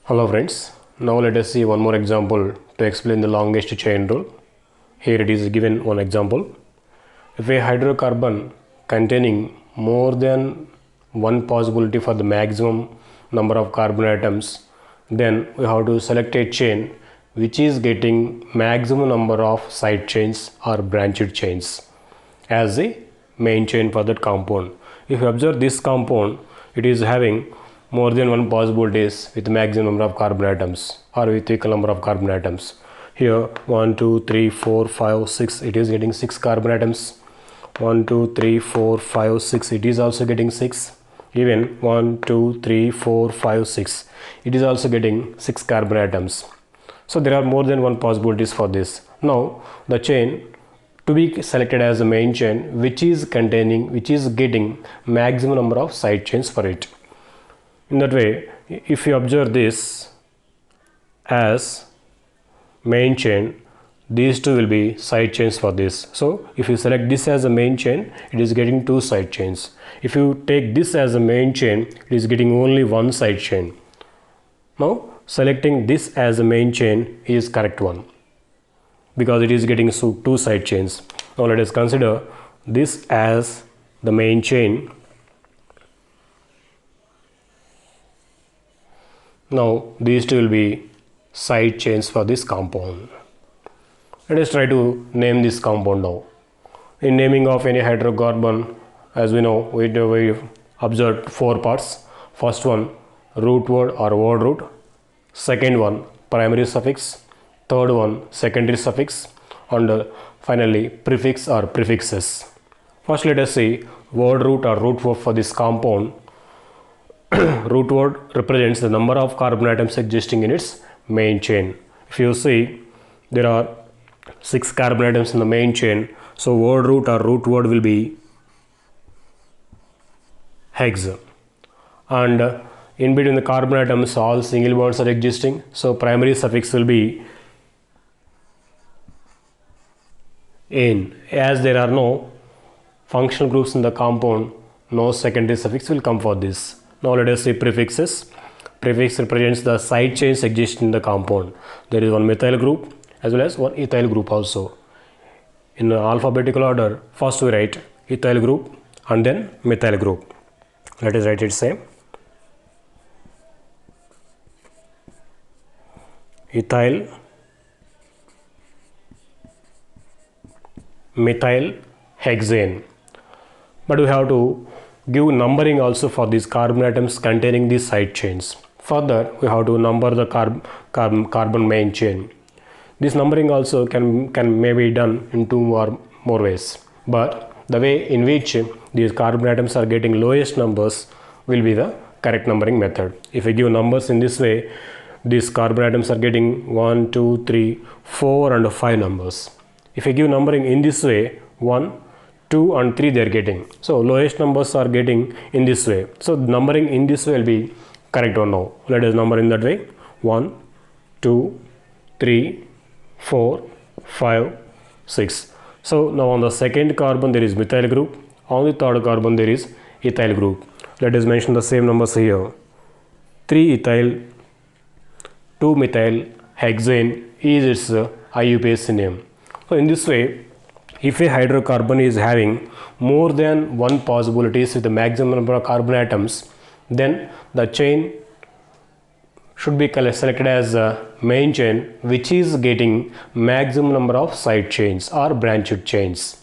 Hello friends, now let us see one more example to explain the longest chain rule. Here it is given one example. If a hydrocarbon containing more than one possibility for the maximum number of carbon atoms, then we have to select a chain which is getting maximum number of side chains or branched chains as the main chain for that compound. If you observe this compound, it is having more than one possibilities with maximum number of carbon atoms or with equal number of carbon atoms. Here 1, 2, 3, 4, 5, 6, it is getting 6 carbon atoms. 1, 2, 3, 4, 5, 6, it is also getting 6. Even 1, 2, 3, 4, 5, 6, it is also getting 6 carbon atoms. So there are more than one possibilities for this. Now the chain to be selected as a main chain which is getting maximum number of side chains for it. In that way, if you observe this as main chain, these two will be side chains for this. So if you select this as a main chain, it is getting 2 side chains. If you take this as a main chain, it is getting only 1 side chain. Now selecting this as a main chain is correct one, because it is getting 2 side chains. Now let us consider this as the main chain. Now these two will be side chains for this compound. Let us try to name this compound now. In naming of any hydrocarbon, as we know, we observed 4 parts. First one, root word or word root. Second one, primary suffix. Third one, secondary suffix. And finally prefix or prefixes. First let us see word root or root word for this compound. Root word represents the number of carbon atoms existing in its main chain. If you see, there are 6 carbon atoms in the main chain, so word root or root word will be hex. And in between the carbon atoms all single bonds are existing, so primary suffix will be in. As there are no functional groups in the compound, no secondary suffix will come for this. Now let us see prefixes. Prefix represents the side chains existing in the compound. There is one methyl group as well as one ethyl group also. In alphabetical order, first we write ethyl group and then methyl group. Let us write it same. Ethyl, methyl, hexane. But we have to give numbering also for these carbon atoms containing these side chains. Further, we have to number the carbon main chain. This numbering also can may be done in 2 or more ways. But the way in which these carbon atoms are getting lowest numbers will be the correct numbering method. If we give numbers in this way, these carbon atoms are getting 1, 2, 3, 4 and 5 numbers. If we give numbering in this way, 1, 2 and 3 they are getting. So lowest numbers are getting in this way. So numbering in this way will be correct one now. Let us number in that way. 1, 2, 3, 4, 5, 6. So now on the second carbon there is methyl group. On the third carbon there is ethyl group. Let us mention the same numbers here. 3 ethyl, 2 methyl, hexane is its IUPAC name. So in this way, if a hydrocarbon is having more than one possibilities with the maximum number of carbon atoms, then the chain should be selected as a main chain which is getting maximum number of side chains or branched chains.